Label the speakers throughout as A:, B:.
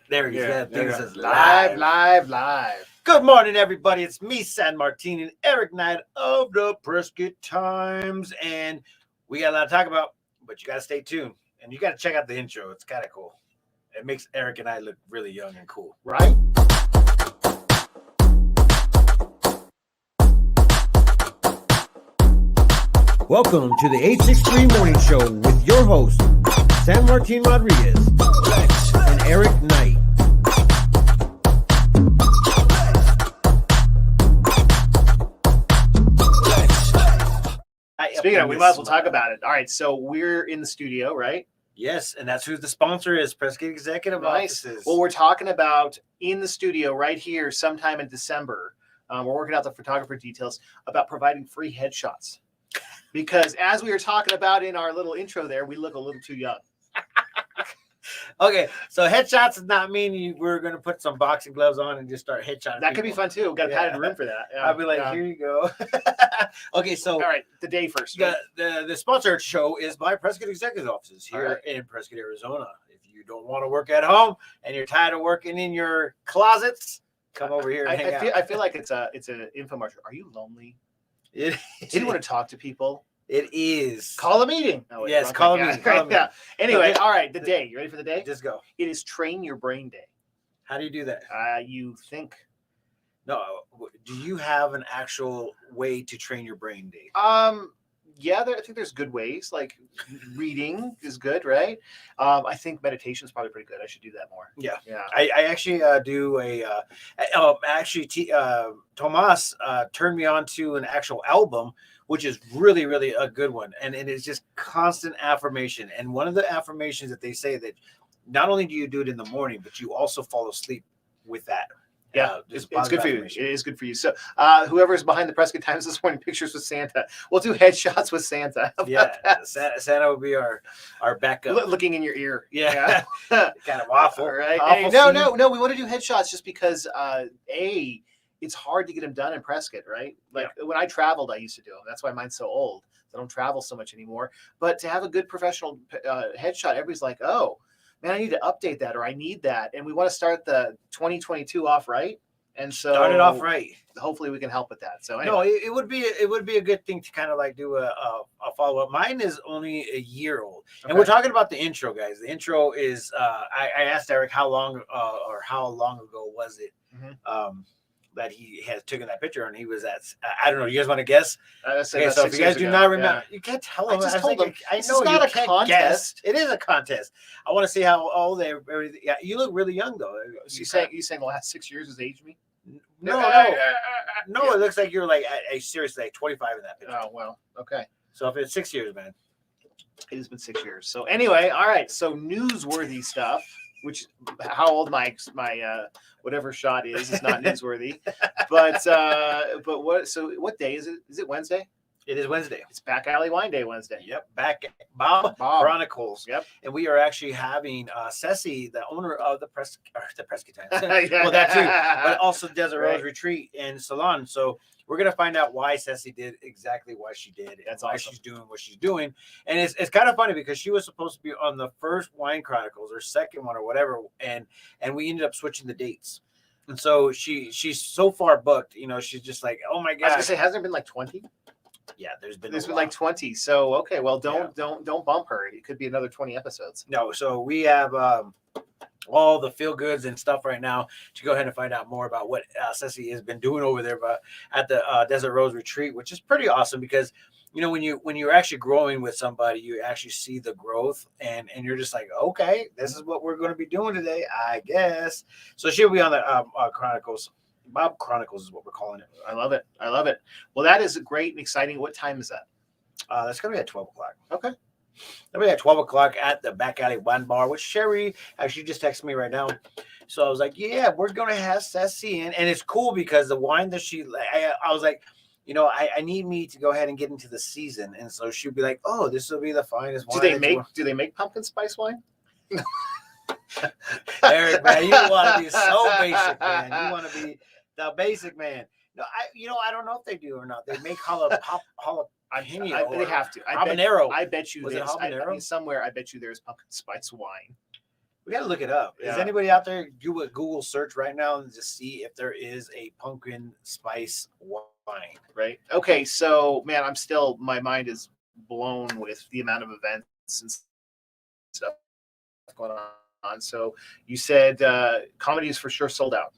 A: There he is.
B: Yeah,
A: That thing
B: there
A: says
B: we go.
A: live.
B: Live.
A: Good morning, everybody. It's me, San Martin, and Eric Knight of the Prescott Times. And we got a lot to talk about, but you got to stay tuned. And you got to check out the intro. It's kind of cool. It makes Eric and I look really young and cool.
B: Right?
A: Welcome to the 863 Morning Show with your hosts, San Martin Rodriguez and Eric Knight.
B: Speaking of, we might as well talk about it. All right, so we're in the studio, right?
A: Yes, and that's who the sponsor is, Prescott Executive
B: Nice.
A: Offices.
B: Well, we're talking about in the studio right here sometime in December. We're working out the photographer details about providing free headshots. Because as we were talking about in our little intro there, we look a little too young.
A: Okay, so headshots does not mean we're going to put some boxing gloves on and just start headshotting.
B: That could be fun too. We've got a padded room for that. Yeah,
A: I'll be like,
B: yeah.
A: here you go. Okay, so
B: All right, the day first.
A: the sponsored show is by Prescott Executive Offices here
B: All
A: in Prescott, Arizona. If you don't want to work at home and you're tired of working in your closets, come over here and hang out.
B: I feel like it's an infomercial. Are you lonely?
A: It,
B: Do you want to talk to people?
A: it is.
B: Call a meeting. Oh, wait,
A: Yes,
B: wrong
A: call a
B: thing.
A: meeting,
B: Yeah,
A: call a meeting.
B: yeah. Anyway,
A: So
B: all right, the day. You ready for the day?
A: Just go.
B: It is Train Your Brain Day.
A: How do you do that?
B: You think?
A: No, do you have an actual way to train your brain, Dave?
B: Yeah, I think there's good ways. Like reading is good, right? I think meditation is probably pretty good. I should do that more.
A: Yeah.
B: Yeah.
A: I actually do a Tomas turned me on to an actual album, which is really, really a good one. And it is just constant affirmation. And one of the affirmations that they say that not only do you do it in the morning, but you also fall asleep with that.
B: Yeah,
A: just
B: it's good for you. It
A: affirmation.
B: is good for you. So, whoever's behind the Prescott Times this morning, pictures with Santa. We'll do headshots with Santa. How about
A: Yeah,
B: that?
A: Santa will be our backup.
B: Looking in your ear.
A: Yeah. Kind of awful.
B: All right.
A: Awful
B: Hey,
A: scene.
B: no. We want to do headshots just because it's hard to get them done in Prescott, right? Like when I traveled, I used to do them. That's why mine's so old. I don't travel so much anymore. But to have a good professional headshot, everybody's like, oh, man, I need to update that or I need that. And we want to start the 2022 off right. And so
A: Start it off right.
B: Hopefully we can help with that. So anyway.
A: No, it would be a good thing to kind of like do a follow up. Mine is only a year old, and we're talking about the intro, guys. The intro is I asked Eric how long ago was it that he has taken that picture, and he was at I don't know. You guys want to guess? Okay, so if you guys do not remember, you can't tell him.
B: I just told him.
A: I
B: This
A: know
B: is not
A: you
B: a
A: can't
B: contest.
A: Guess. It is a contest. I want to see how old they. Yeah, you look really young though.
B: You saying the last 6 years has aged me?
A: No. It looks like you're like seriously like 25 in that picture.
B: Oh well, okay.
A: So if it's 6 years, man.
B: It has been 6 years. So anyway, all right. So newsworthy stuff, which how old my whatever shot is not newsworthy. But what? So what day is it? Is it Wednesday?
A: It is Wednesday.
B: It's Back Alley Wine Day Wednesday.
A: Yep, back Bob Chronicles.
B: Yep.
A: And we are actually having Ceci, the owner of the Prescott Times.
B: Yeah.
A: Well, that too, but also Desert
B: Right.
A: Rose Retreat and Salon. So we're gonna find out why Ceci did exactly what she did.
B: That's
A: why
B: awesome.
A: she's doing what she's doing. And it's kind of funny because she was supposed to be on the first Wine Chronicles or second one or whatever, and we ended up switching the dates. And so she's so far booked. You know, she's just like, oh my
B: I was
A: god.
B: gonna say, hasn't there been like 20?
A: Yeah, there's been
B: like 20. So okay, well don't bump her. It could be another 20 episodes.
A: No, so we have all the feel goods and stuff right now to go ahead and find out more about what Ceci has been doing over there, but at the Desert Rose Retreat, which is pretty awesome because you know when you're actually growing with somebody, you actually see the growth, and you're just like, okay, this is what we're going to be doing today, I guess. So she'll be on the Chronicles. Bob Chronicles is what we're calling it.
B: I love it. Well, that is great and exciting. What time is that?
A: That's going to be at 12 o'clock.
B: Okay.
A: That'll be at 12 o'clock at the Back Alley Wine Bar, which Sherry actually just texted me right now. So I was like, yeah, we're going to have Ceci in. And it's cool because the wine that I was like, you know, I need me to go ahead and get into the season. And so she'll be like, oh, this will be the finest wine.
B: Do they make pumpkin spice wine?
A: Eric, man, you want to be so basic, man. You want to be the basic man. No, I don't know if they do or not. They make jalapeno.
B: They have to.
A: Habanero.
B: I bet you
A: Was it
B: this.
A: habanero?
B: Somewhere, I bet you there's pumpkin spice wine.
A: We got to look it up. Is
B: Yeah.
A: anybody out there do a Google search right now and just see if there is a pumpkin spice wine?
B: Right. Okay. So, man, my mind is blown with the amount of events and stuff going on. So, you said comedy is for sure sold out.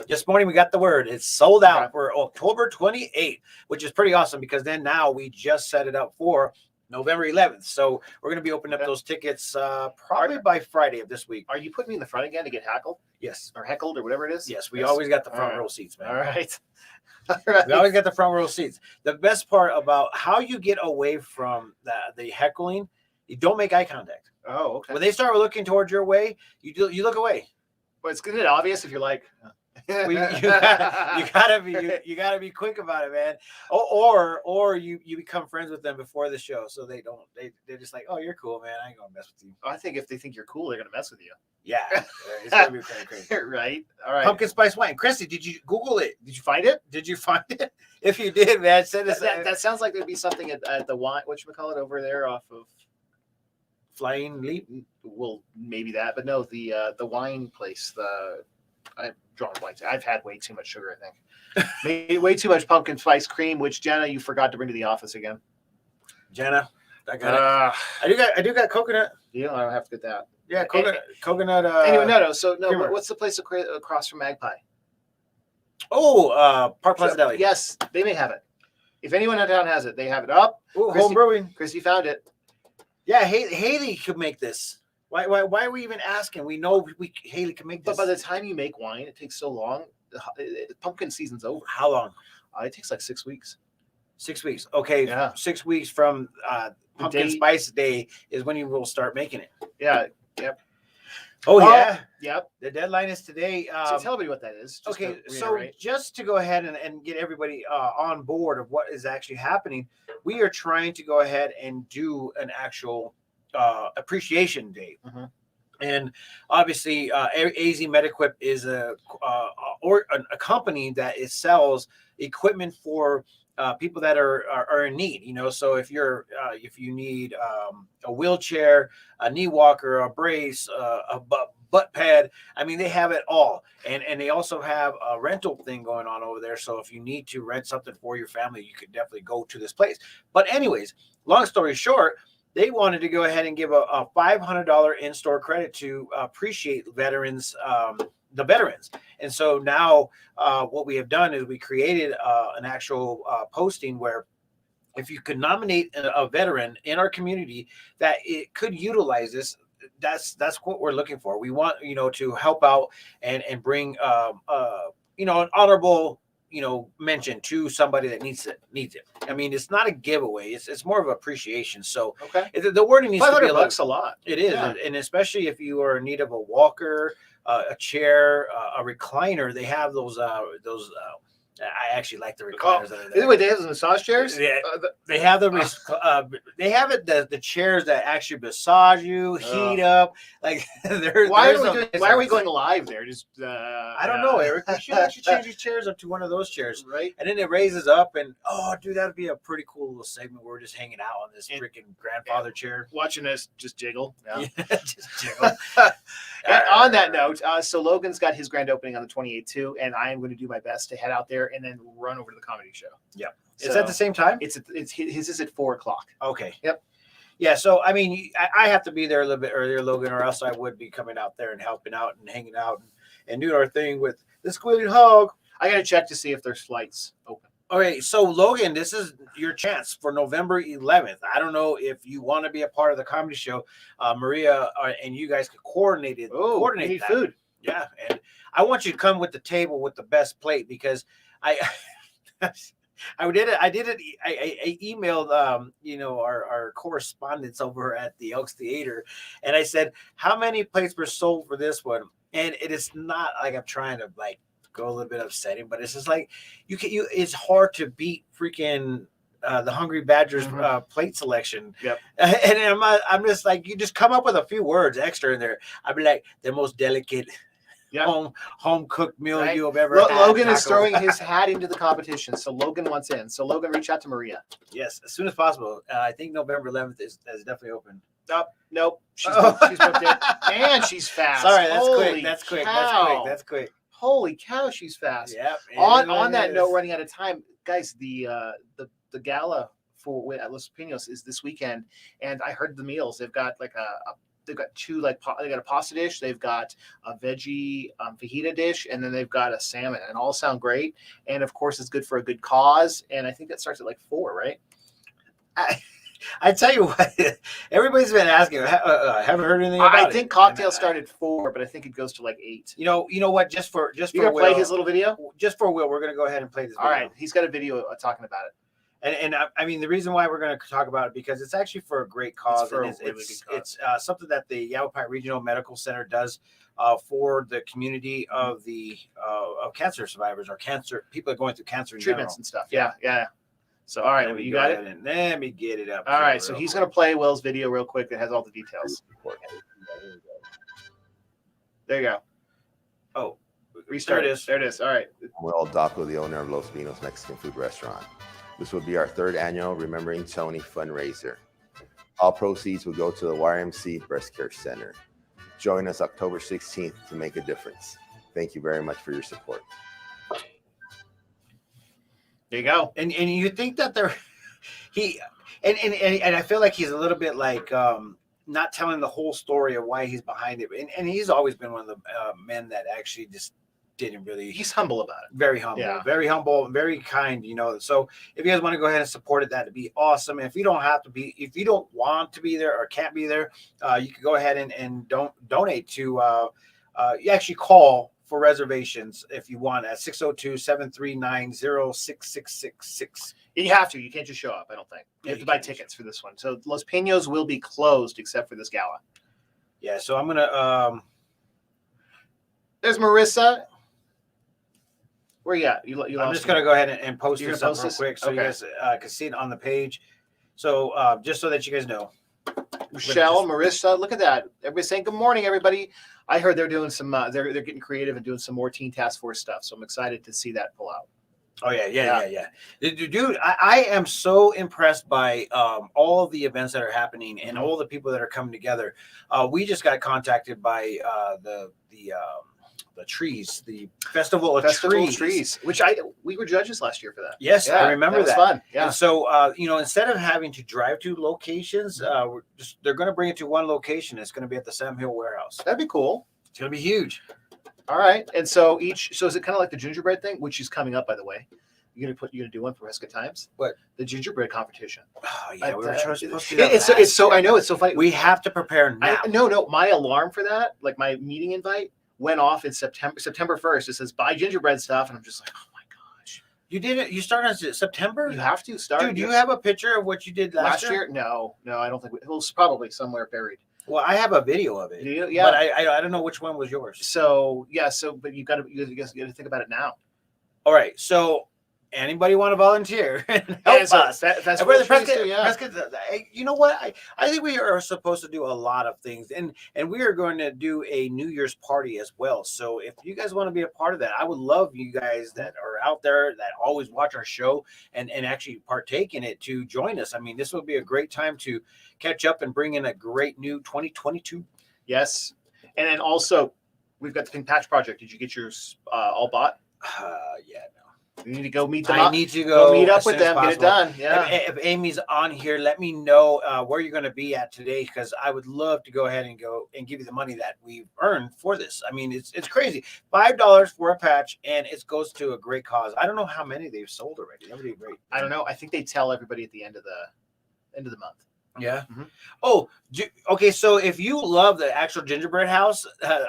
A: This morning we got the word. It's sold out
B: Okay.
A: for October 28th, which is pretty awesome because then now we just set it up for November 11th. So we're going to be opening up
B: Okay.
A: those tickets probably by Friday of this week.
B: Are you putting me in the front again to get heckled
A: Yes.
B: or heckled or whatever it is?
A: Yes. We always got the front
B: All right.
A: row seats, man.
B: All right. All right.
A: We always got the front row seats. The best part about how you get away from the heckling, you don't make eye contact.
B: Oh, okay.
A: When they start looking towards your way, you look away.
B: Well, it's good and obvious if you're like,
A: You gotta be quick about it, man. Or you become friends with them before the show, so they're just like, oh, you're cool, man. I ain't gonna mess with you.
B: I think if they think you're cool, they're gonna mess with you.
A: Yeah, it's gonna be crazy.
B: Right. All right.
A: Pumpkin spice wine. Christy, did you Google it?
B: Did you find it?
A: Did you find it? If you did, man, send us
B: That sounds like there'd be something at the wine. Whatchamacallit over there off of.
A: Flying Leap.
B: Well, maybe that, but no, the wine place. I'm drawing blanks. I've had way too much sugar. I think maybe way too much pumpkin spice cream, which Jenna, you forgot to bring to the office again.
A: Jenna, I got it. I do got coconut.
B: I don't have to get that.
A: Yeah, coconut.
B: Anyway, no. So no,
A: creamer.
B: what's the place across from Magpie?
A: Park Plaza Deli.
B: Yes, they may have it. If anyone in town has it, they have it up.
A: Ooh,
B: Christy-
A: home brewing.
B: Christy found it.
A: Yeah, Haley could make this. Why are we even asking? We know Haley can make this.
B: But by the time you make wine, it takes so long. Pumpkin season's over.
A: How long?
B: It takes like 6 weeks.
A: 6 weeks. Okay,
B: Yeah.
A: 6 weeks from pumpkin
B: day-
A: spice day is when you will start making it.
B: Yeah. Yep.
A: Oh yeah,
B: Yep.
A: the deadline is today.
B: So tell me what that is. just
A: Okay,
B: to
A: so
B: reiterate.
A: just to go ahead and get everybody on board of what is actually happening, we are trying to go ahead and do an actual appreciation day.
B: Mhm.
A: And obviously, AZ Mediquip is a company that sells equipment for people that are in need. You know, so if you need a wheelchair, a knee walker, a brace, a butt pad, I mean, they have it all. And they also have a rental thing going on over there. So if you need to rent something for your family, you could definitely go to this place. But anyways, long story short, they wanted to go ahead and give a $500 in-store credit to appreciate veterans, the veterans. And so now what we have done is we created an actual posting where if you could nominate a veteran in our community that it could utilize this, that's what we're looking for. We want, to help out and bring, an honorable, mention to somebody that needs it. I mean, it's not a giveaway. It's more of appreciation. So
B: Okay.
A: the wording needs to be
B: $500 a lot.
A: It is,
B: Yeah.
A: and especially if you are in need of a walker, a chair, a recliner. They have those. I actually like the recliners that are there.
B: Anyway, they have the massage chairs.
A: Yeah. They have they have the chairs that actually massage you, heat up. Like
B: Why are we going live there? Just
A: I don't know, Eric. We should actually change these chairs up to one of those chairs,
B: right?
A: and then it raises up, and dude, that'd be a pretty cool little segment where we're just hanging out on this freaking grandfather chair,
B: Watching us just jiggle. Yeah.
A: just jiggle.
B: And on that note, so Logan's got his grand opening on the 28th too, and I am going to do my best to head out there and then run over to the comedy show.
A: Yep.
B: So
A: Is that the same time?
B: It's his is at 4:00.
A: Okay.
B: Yep.
A: Yeah. So I mean, I have to be there a little bit earlier, Logan, or else I would be coming out there and helping out and hanging out and doing our thing with the Squealing Hog.
B: I got to check to see if there's flights open.
A: Okay, so Logan, this is your chance for November 11th. I don't know if you want to be a part of the comedy show. Maria and you guys could coordinate
B: Need
A: that.
B: food.
A: Yeah, and I want you to come with the table with the best plate because I did it. I emailed our correspondents over at the Elks Theater, and I said how many plates were sold for this one, and it is not like I'm trying to go a little bit upsetting, but it's just like it's hard to beat freaking the Hungry Badgers plate selection.
B: Yep.
A: And I'm just like, you just come up with a few words extra in there. I'd be like, the most delicate home cooked meal
B: Right.
A: you have ever had.
B: Logan is
A: taco.
B: throwing his hat into the competition, so Logan wants in. So Logan, reach out to Maria.
A: Yes, as soon as possible. I think November 11th is definitely open.
B: Oh, nope. She's
A: Oh.
B: she's booked it. And she's fast.
A: Sorry, that's
B: Holy
A: quick. That's quick.
B: cow.
A: That's quick.
B: Holy cow, she's fast.
A: Yep. it is
B: On
A: what
B: that
A: it
B: note,
A: is.
B: running out of time, guys, the gala for at Los Pinos is this weekend, and I heard the meals. They've got like they've got two they got a pasta dish, they've got a veggie fajita dish, and then they've got a salmon, and all sound great. And of course, it's good for a good cause. And I think that starts at like 4, right?
A: I tell you what, everybody's been asking. Haven't heard anything about
B: I
A: it.
B: think cocktail
A: And,
B: started 4, but I think it goes to like 8.
A: You know what? Just for
B: You gonna
A: Will,
B: play his little video?
A: just for Will, we're gonna go ahead and play this.
B: All
A: Video.
B: right, he's got a video talking about it.
A: And I mean, the reason why we're going to talk about it because it's actually for a great cause.
B: for
A: and
B: a really good cause.
A: It's something that the Yavapai Regional Medical Center does for the community of the of cancer survivors or cancer people going through cancer in
B: Treatments
A: general.
B: and stuff. Yeah. So all right,
A: Let me
B: you
A: go
B: got
A: ahead
B: it.
A: and let me get it up.
B: All
A: here
B: right, so
A: real
B: he's
A: quick.
B: going to play Will's video real quick that has all the details. There you go.
A: Oh,
B: Restart.
A: There it is.
B: There it is. All right.
C: Will Daco, the owner of Los Pinos Mexican Food Restaurant. This will be our 3rd annual Remembering Tony fundraiser. All proceeds will go to the YMC Breast Care Center. Join us October 16th to make a difference. Thank you very much for your support.
B: There you go.
A: And you think that they're and I feel like he's a little bit like not telling the whole story of why he's behind it. And he's always been one of the men that actually just didn't really.
B: He's humble about it.
A: Very humble,
B: Yeah.
A: very humble, and very kind. So if you guys want to go ahead and support it, that'd be awesome. And if you don't have to be, if you don't want to be there or can't be there, you can go ahead and don't donate to. You actually call for reservations if you want at 602-739-0666.
B: You have to. You can't just show up, I don't think. You
A: Yeah,
B: have to
A: you
B: buy
A: can't just-
B: tickets for this one. So Los Pinos will be closed except for this gala.
A: Yeah, so I'm gonna.
B: There's Marissa. Where you at? You
A: I'm
B: lost
A: just
B: me.
A: gonna go ahead and post
B: You're
A: this
B: gonna
A: up
B: post
A: real
B: this?
A: quick so you
B: Okay.
A: guys can see it on the page. So just so that you guys know.
B: Michelle, Marissa, look at that. Everybody's saying good morning, everybody. I heard they're doing some they're getting creative and doing some more Teen Task Force stuff. So I'm excited to see that pull out.
A: Oh yeah. Dude, I am so impressed by all of the events that are happening and all the people that are coming together. We just got contacted by the trees, the Festival of Trees.
B: Which we were judges last year for that.
A: Yes,
B: Yeah,
A: I remember
B: that. Was
A: that.
B: fun. Yeah.
A: And so, instead of having to drive to locations, they're going to bring it to one location. It's going to be at the Sam Hill Warehouse.
B: That'd be cool.
A: It's going to be huge.
B: All right. And so so is it kind of like the gingerbread thing, which is coming up, by the way? You're gonna do one for Rescue Times?
A: What?
B: The gingerbread competition.
A: Oh yeah, we were supposed to do that
B: It's so
A: last
B: I know it's so funny.
A: year. We have to prepare now.
B: No, my alarm for that, like my meeting invite, went off in September 1st. It says buy gingerbread stuff, and I'm just like, oh my gosh.
A: You did it. You started in September.
B: You have to start.
A: Dude, do you have a picture of what you did last year?
B: No, I don't think it was probably somewhere buried.
A: Well, I have a video of it.
B: Do you? Yeah.
A: But I don't know which one was yours.
B: So but you got to think about it now.
A: All right. So anybody want to volunteer and help
B: And so
A: us?
B: Festival
A: And we're the
B: of Trees
A: Prescott,
B: too, yeah.
A: Prescott, you know what? I think we are supposed to do a lot of things, and we are going to do a New Year's party as well. So if you guys want to be a part of that, I would love you guys that are out there that always watch our show and actually partake in it to join us. I mean, this would be a great time to catch up and bring in a great new 2022.
B: Yes. And then also, we've got the Pink Patch Project. Did you get yours all bought?
A: Yeah, no.
B: You need to go meet them
A: I
B: up.
A: need to
B: Go meet
A: as
B: up with
A: soon as
B: them. Get it
A: possible.
B: done. Yeah.
A: If Amy's on here, let me know where you're going to be at today, because I would love to go ahead and go and give you the money that we've earned for this. I mean, it's crazy. $5 for a patch, and it goes to a great cause. I don't know how many they've sold already. That would be great.
B: I don't know. I think they tell everybody at the end of the month.
A: Yeah.
B: Mhm.
A: Oh, okay. So if you love the actual gingerbread house,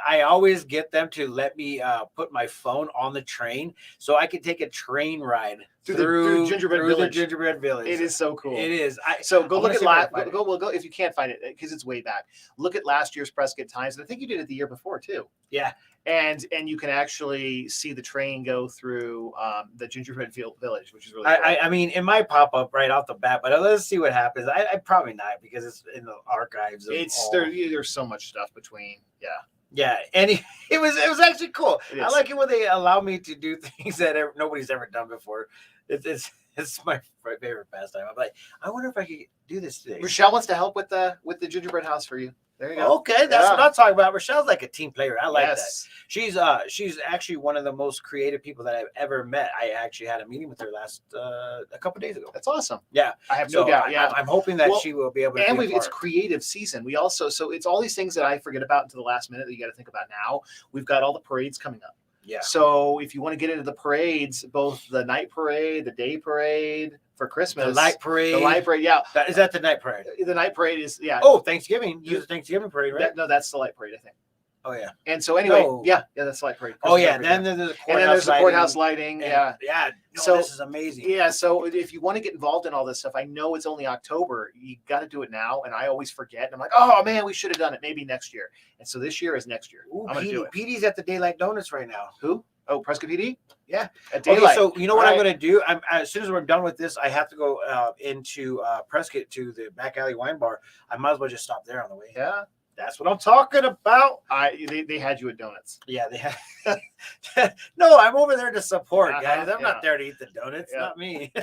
A: I always get them to let me put my phone on the train so I can take a train ride
B: Through Gingerbread
A: the
B: Village.
A: Gingerbread Village.
B: It is so cool.
A: It is.
B: So go
A: I'm
B: look
A: gonna
B: at
A: see if I
B: last.
A: can find it.
B: Go if you can't find it because it's way back. Look at last year's Prescott Times, and I think you did it the year before too.
A: Yeah.
B: And you can actually see the train go through the Gingerbread Village, which is really cool.
A: I mean, it might pop up right off the bat, but let's see what happens. I probably not, because it's in the archives. Of
B: It's
A: all.
B: there's so much stuff between. Yeah.
A: Yeah, and it was actually cool.
B: It
A: I
B: is.
A: like it when they allow me to do things that nobody's ever done before. It's It's my favorite pastime. I'm like, I wonder if I could do this today.
B: Rochelle wants to help with the gingerbread house for you. There you go.
A: Okay, that's what
B: Yeah.
A: I'm talking about. Rochelle's like a team player. I like that.
B: Yes.
A: She's actually one of the most creative people that I've ever met. I actually had a meeting with her last a couple days ago.
B: That's awesome.
A: Yeah,
B: I have no
A: so
B: doubt. Yeah.
A: I'm hoping that
B: Well,
A: she will be able to.
B: And
A: be a
B: it's
A: part.
B: creative season. We also, so it's all these things that I forget about until the last minute that you got to think about now. We've got all the parades coming up.
A: Yeah.
B: So if you want to get into the parades, both the night parade, the day parade for Christmas,
A: The light parade.
B: the light parade, yeah.
A: Is that the night parade?
B: The night parade is, yeah.
A: Oh, Thanksgiving. Use the Thanksgiving parade, right?
B: No, that's the light parade, I think.
A: Oh yeah.
B: And so anyway,
A: No.
B: yeah, that's the light parade.
A: Oh yeah.
B: Christmas
A: Then
B: light
A: there's the
B: parade. And then there's the courthouse lighting.
A: and-
B: Yeah.
A: Yeah. No,
B: So-
A: this is amazing.
B: Yeah, so if you want to get involved in all this stuff, I know it's only October. You got to do it now, and I always forget. And I'm like, oh man, we should have done it maybe next year. And so this year is next year.
A: Ooh,
B: I'm gonna do it.
A: Petey's at the Daylight Donuts right now.
B: Who? Oh, Prescott PD.
A: Yeah.
B: At
A: Okay,
B: daylight.
A: so you know what
B: All
A: I'm
B: right.
A: going to do? As soon as we're done with this, I have to go into Prescott to the Back Alley Wine Bar. I might as well just stop there on the way.
B: Yeah,
A: That's what I'm talking about.
B: they had you at donuts.
A: Yeah, they have. No, I'm over there to support,
B: Uh-huh,
A: guys. I'm
B: yeah.
A: not there to eat the donuts.
B: Yeah.
A: Not me.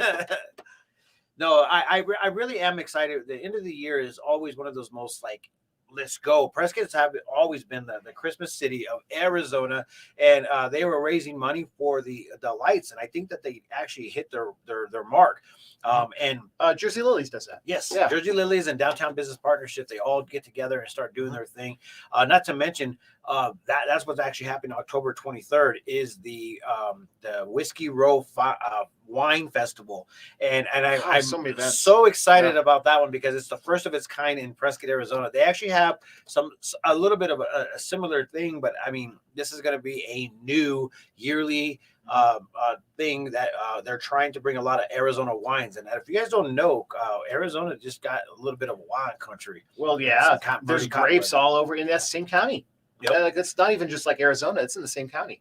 A: No, I really am excited. The end of the year is always one of those most like, let's go. Prescott's have always been the Christmas city of Arizona, and they were raising money for the lights, and I think that they actually hit their mark. And
B: Jersey Lilies does that.
A: yes,
B: Yeah.
A: Jersey Lilies and Downtown Business Partnership, they all get together and start doing their thing. Not to mention that's what's actually happening October 23rd is the Whiskey Row Wine Festival, and I'm
B: so many events.
A: so excited
B: Yeah.
A: about that one because it's the first of its kind in Prescott, Arizona. They actually have a little bit of a similar thing, but I mean, this is going to be a new yearly thing that they're trying to bring a lot of Arizona wines. And if you guys don't know, Arizona just got a little bit of wine country.
B: Well, yeah,
A: Some
B: there's
A: cotton
B: grapes
A: wood.
B: all over in that same county.
A: Yep.
B: Like, it's not even just like Arizona; it's in the same county.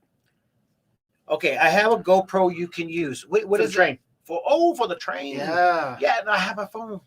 A: Okay, I have a GoPro you can use. Wait, what
B: For
A: is
B: the train?
A: it? For the train?
B: Yeah.
A: Yeah, no, I have my phone.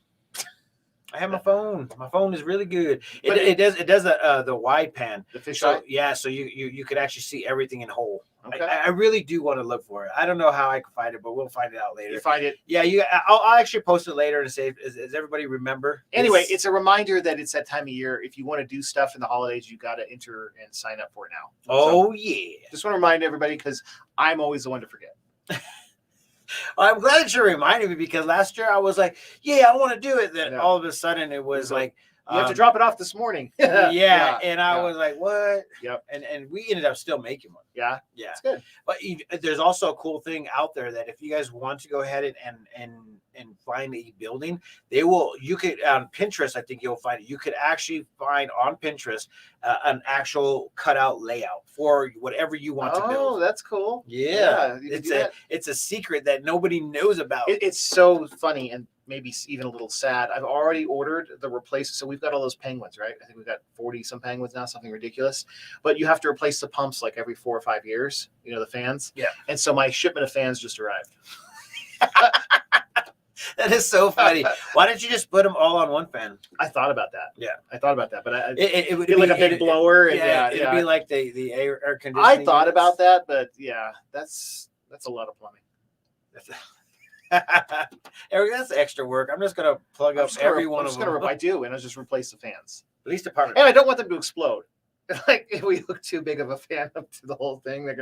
A: I have my phone. My phone is really good.
B: But
A: It does the wide pan.
B: The fish
A: So
B: eye.
A: yeah, so you could actually see everything in whole.
B: Okay.
A: I really do want to look for it. I don't know how I can find it, but we'll find it out
B: You
A: later.
B: find it.
A: Yeah, I'll actually post it later and say, does everybody remember?
B: Anyway,
A: this?
B: it's a reminder that it's that time of year. If you want to do stuff in the holidays, you got to enter and sign up for it now. So,
A: oh yeah.
B: just want to remind everybody because I'm always the one to forget.
A: I'm glad that you reminded me because last year I was like, yeah, I want to do it. Then
B: Yeah.
A: all of a sudden it was
B: So,
A: like,
B: You have to drop it off this morning.
A: yeah, and I
B: yeah.
A: was like, what?
B: Yep.
A: And we ended up still making one.
B: Yeah,
A: Yeah.
B: it's good.
A: But there's also a cool thing out there that if you guys want to go ahead and find a building, you could on Pinterest, I think you'll find it. You could actually find on Pinterest an actual cutout layout for whatever you want to
B: Oh,
A: build.
B: that's cool.
A: Yeah,
B: you can
A: it's
B: do that.
A: it's a secret that nobody knows about.
B: It's so funny and maybe even a little sad. I've already ordered the replacement. So we've got all those penguins, right? I think we've got 40 some penguins now, something ridiculous. But you have to replace the pumps like every 4 or 5 years, the fans.
A: Yeah.
B: And so my shipment of fans just arrived.
A: That is so funny. Why don't you just put them all on one fan?
B: I thought about that.
A: Yeah.
B: I thought about that. But
A: It would
B: get like a big
A: it-
B: blower. And
A: Yeah,
B: yeah,
A: it'd be like the air conditioning.
B: I thought
A: units.
B: about that, but yeah, that's a lot of plumbing.
A: Eric, that's extra work. I'm just gonna plug
B: I'm
A: up
B: just gonna-
A: every
B: I'm
A: one
B: just
A: of them.
B: gonna, I do, and I just replace the fans.
A: Police department.
B: And I don't want them to explode. Like if we hook too big of a fan up to the whole thing, that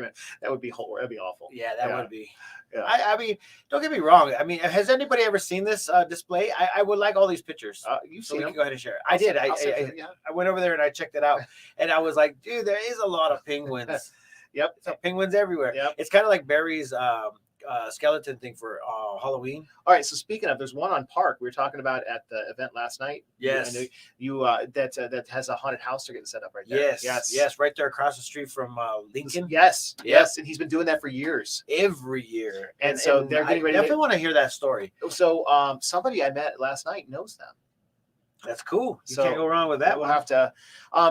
B: would be that'd be awful.
A: Yeah, that
B: Yeah.
A: would be.
B: Yeah.
A: I mean, don't get me wrong. I mean, has anybody ever seen this display? I would like all these pictures.
B: You've
A: So
B: seen
A: we
B: them.
A: can go ahead and share it. I did.
B: I'll send
A: I
B: you- yeah.
A: I went over there and I checked it out, and I was like, dude, there is a lot of penguins.
B: Yep.
A: So penguins everywhere.
B: Yep.
A: It's kind of like Barry's skeleton thing for Halloween.
B: All right. So speaking of, there's one on Park we were talking about at the event last night.
A: Yes.
B: I know you that has a haunted house they're getting set up right there.
A: Yes, right there across the street from Lincoln.
B: Yes.
A: Yep.
B: Yes. And he's been doing that for years.
A: Every year,
B: And so they're getting
A: I
B: ready to-
A: definitely want to hear that story.
B: So somebody I met last night knows them.
A: That's cool. You
B: So
A: can't go wrong with that
B: We'll
A: one.
B: have to.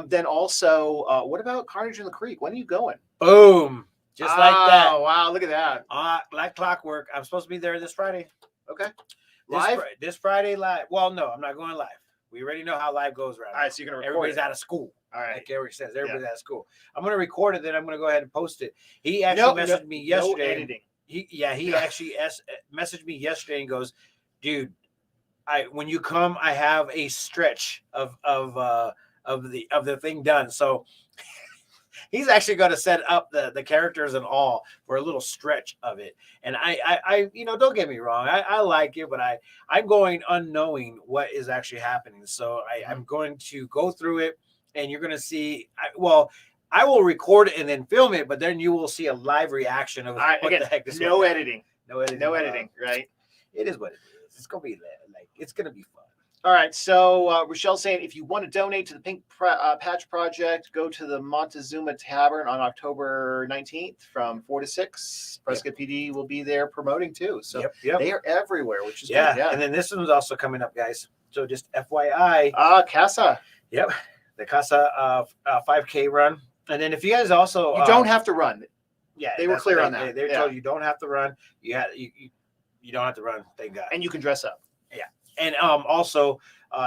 B: Then also, what about Carnage in the Creek? When are you going?
A: Boom, just like that.
B: Oh wow! Look at that.
A: Like clockwork. I'm supposed to be there this Friday.
B: Okay.
A: This
B: Live?
A: This Friday live. Well, no, I'm not going live. We already know how live goes around.
B: All right. So you're gonna record
A: Everybody's
B: it.
A: out of school.
B: All right.
A: Like Eric says, everybody's out of school. I'm going to record it, then I'm going to go ahead and post it. He actually messaged me
B: No
A: yesterday.
B: editing.
A: He actually messaged me yesterday and goes, dude, when you come, I have a stretch of the thing done. So he's actually going to set up the characters and all for a little stretch of it. And I don't get me wrong, I like it, but I'm going unknowing what is actually happening. So I'm going to go through it, and you're going to see. I will record it and then film it, but then you will see a live reaction of what
B: again,
A: the heck this
B: no
A: was.
B: editing.
A: No editing.
B: No editing, right?
A: It is what it is. It's gonna be like it's gonna be fun.
B: All right. So Rochelle's saying if you want to donate to the Pink Patch Project, go to the Montezuma Tavern on October 19th from 4 to 6. Prescott PD will be there promoting too. So
A: yep.
B: they are everywhere, which is
A: yeah.
B: good. Yeah.
A: And then this one's also coming up, guys. So just FYI.
B: Casa.
A: Yep. The Casa 5K run. And then if you guys also
B: You don't have to run.
A: Yeah,
B: they were clear on that.
A: They told you don't have to run. You don't have to run. Thank God.
B: And you can dress up.
A: Yeah. And also,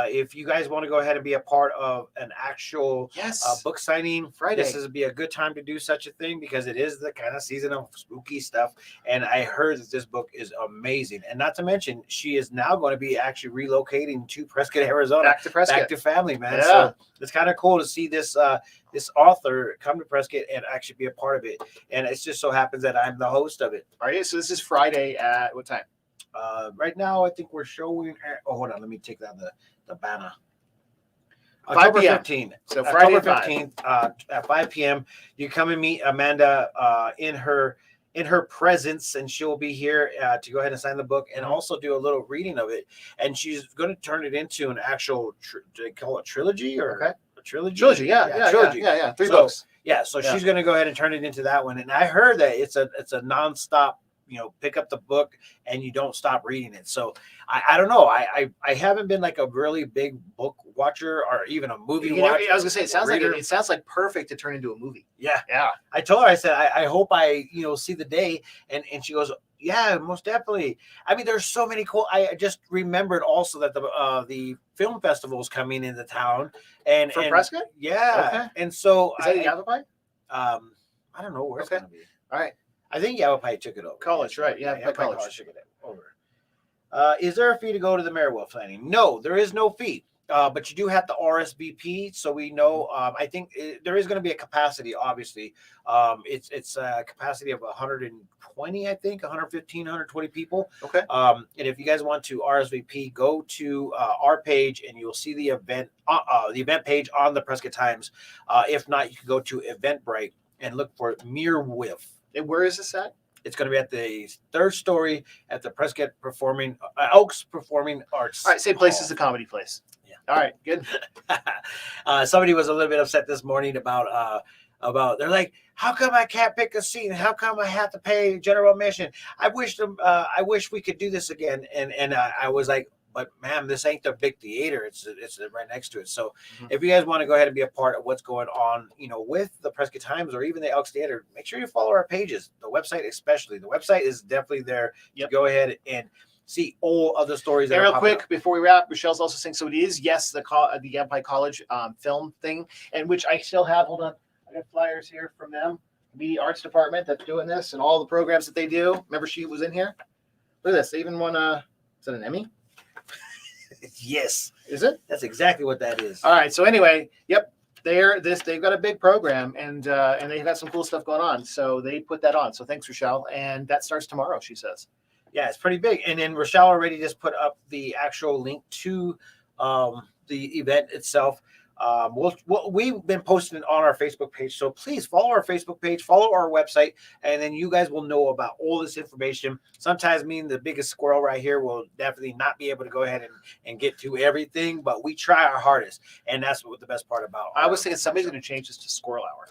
A: if you guys want to go ahead and be a part of an actual book signing
B: Friday,
A: this would be a good time to do such a thing because it is the kind of season of spooky stuff. And I heard that this book is amazing. And not to mention, she is now going to be actually relocating to Prescott, Arizona.
B: Back to Prescott.
A: Back to family, man.
B: Yeah.
A: So it's kind of cool to see this this author come to Prescott and actually be a part of it. And it just so happens that I'm the host of it.
B: All right. So this is Friday at what time?
A: Right now, I think we're showing. Oh, hold on. Let me take down the banner.
B: 5
A: October
B: p.m.
A: 15th.
B: So Friday
A: October 15th at 5 p.m. You come and meet Amanda in her presence, and she'll be here to go ahead and sign the book and also do a little reading of it. And she's going to turn it into an actual. Do they call it trilogy or a trilogy?
B: Trilogy. Yeah.
A: Trilogy.
B: Yeah. 3 books.
A: Yeah. So she's going to go ahead and turn it into that one. And I heard that it's a nonstop. Pick up the book and you don't stop reading it. So I don't know. I haven't been like a really big book watcher or even a movie watcher.
B: I was gonna say it sounds like perfect to turn into a movie.
A: Yeah.
B: Yeah.
A: I told her, I said, I hope I see the day. And she goes, yeah, most definitely. I mean, there's so many cool. I just remembered also that the film festival is coming into town and
B: Prescott.
A: Yeah.
B: Okay.
A: And so
B: is that Yavapai?
A: I don't know where it's gonna be.
B: All right.
A: I think Yavapai took it over.
B: College, right? Yeah,
A: Yavapai
B: college
A: took it over. Is there a fee to go to the Maryville planning? No, there is no fee. But you do have to RSVP, so we know. I think there is going to be a capacity. Obviously, it's a capacity of 120. I think 115, 120 people.
B: Okay.
A: And if you guys want to RSVP, go to our page and you'll see the event page on the Prescott Times. If not, you can go to Eventbrite and look for Maryville.
B: And where is this at?
A: It's going to be at the third story at the Prescott Elks Performing Arts.
B: All right, same place as the comedy place.
A: Yeah.
B: All right, good.
A: Somebody was a little bit upset this morning about they're like, how come I can't pick a seat? How come I have to pay general admission? I wish we could do this again. And I was like, but ma'am, this ain't the big theater. It's right next to it. So if you guys want to go ahead and be a part of what's going on, with the Prescott Times or even the Elks Theater, make sure you follow our pages. The website, especially. The website is definitely there.
B: Yep.
A: To go ahead and see all of the stories.
B: And real quick before we wrap, Michelle's also saying so. It is the Yavapai College film thing, and which I still have. Hold on, I got flyers here from them. The arts department that's doing this and all the programs that they do. Remember, she was in here. Look at this. They even won is it an Emmy?
A: Yes.
B: Is it?
A: That's exactly what that is.
B: All right. So anyway, yep. They've got a big program and they've got some cool stuff going on. So they put that on. So thanks, Rochelle. And that starts tomorrow, she says.
A: Yeah, it's pretty big. And then Rochelle already just put up the actual link to the event itself. We've been posting it on our Facebook page, so please follow our Facebook page, follow our website, and then you guys will know about all this information. Sometimes me and the biggest squirrel right here will definitely not be able to go ahead and get to everything, but we try our hardest, and that's what the best part about.
B: I was thinking somebody's going to change this to Squirrel Hour.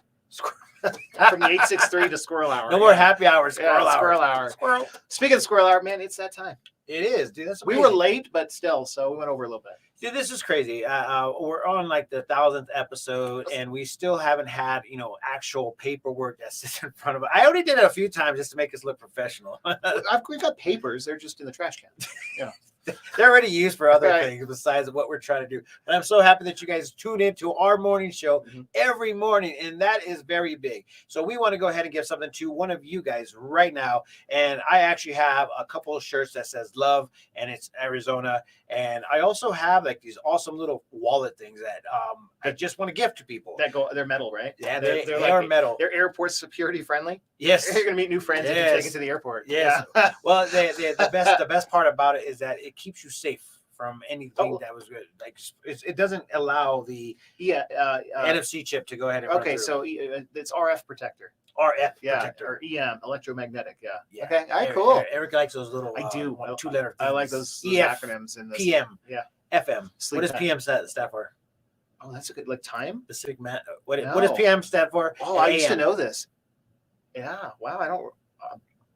B: From the 863 to Squirrel Hour.
A: No more happy hour, Squirrel Hour.
B: Squirrel Hour.
A: Squirrel.
B: Speaking of Squirrel Hour, man, it's that time.
A: It is, dude. That's
B: we
A: amazing.
B: were late, but still, so we went over a little bit.
A: Dude, this is crazy. We're on like the 1000th episode, and we still haven't had actual paperwork that sits in front of us. I already did it a few times just to make us look professional.
B: We've got papers; they're just in the trash can.
A: They're already used for other
B: Right.
A: things besides what we're trying to do. But I'm so happy that you guys tune in to our morning show
B: Mhm.
A: every morning, and that is very big. So we want to go ahead and give something to one of you guys right now. And I actually have a couple of shirts that says love, and it's Arizona. And I also have like these awesome little wallet things that I just want to gift to people.
B: They're metal, right?
A: Yeah,
B: they're
A: they
B: like,
A: are metal.
B: They're airport security friendly.
A: Yes.
B: You're gonna meet new friends if you take
A: Yes.
B: it to the airport.
A: Yes.
B: Yeah.
A: Well, the best part about it is that it keeps you safe from anything
B: Oh.
A: that was good. Like it doesn't allow the
B: Yeah.
A: NFC chip to go ahead and run
B: Okay,
A: through.
B: so it's RF protector.
A: RF
B: Yeah,
A: protector.
B: or EM, electromagnetic. Yeah.
A: Yeah.
B: Okay. All right.
A: Eric,
B: Cool.
A: Eric likes those little.
B: I do.
A: 2-letter.
B: I like
A: things.
B: those
A: EF,
B: acronyms and this.
A: PM.
B: Yeah.
A: FM.
B: Sleep
A: What does
B: time.
A: PM stand for?
B: Oh, that's a good like time.
A: Pacific Man. What does
B: No.
A: PM stand for?
B: Oh,
A: And
B: I used to
A: AM?
B: know this. Yeah. Wow. I don't.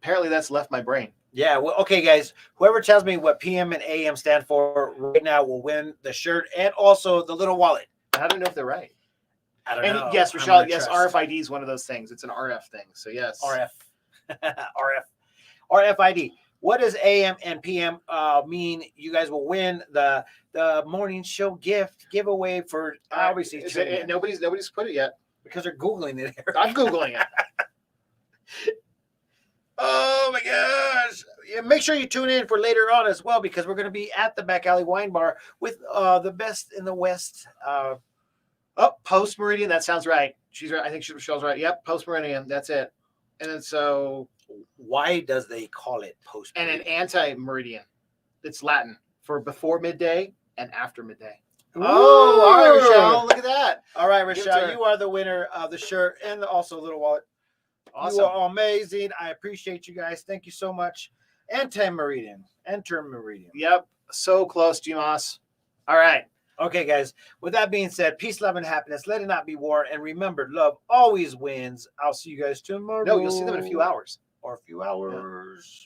B: Apparently, that's left my brain.
A: Yeah, well, okay, guys. Whoever tells me what PM and AM stand for right now will win the shirt and also the little wallet.
B: I don't know if they're right.
A: I don't
B: And
A: know.
B: yes,
A: I'm
B: Rochelle.
A: gonna
B: Yes,
A: trust.
B: RFID is one of those things. It's an RF thing. So yes.
A: RF. RFID. What does AM and PM mean? You guys will win the morning show giveaway for obviously
B: Is
A: tuning
B: it-
A: in,
B: nobody's put it yet.
A: because they're googling it.
B: I'm googling it.
A: Oh my gosh! Yeah, make sure you tune in for later on as well, because we're going to be at the Back Alley Wine Bar with the best in the West.
B: Oh, post meridian. That sounds right. She's right. I think Rochelle's right. Yep, post meridian. That's it. And then so
A: Why does they call it post?
B: and an anti meridian. It's Latin for before midday and after midday. Oh, all right, Rochelle. Look at that.
A: All right,
B: Give it to
A: Rochelle,
B: her.
A: you are the winner of the shirt and also little wallet.
B: Awesome.
A: You are amazing. I appreciate you guys. Thank you so much. Anti-meridian. Anti-meridian.
B: Yep. So close, Dumas. All right.
A: Okay, guys. With that being said, peace, love, and happiness. Let it not be war. And remember, love always wins. I'll see you guys tomorrow.
B: No, you'll see them in a few hours.
A: Or a few hours.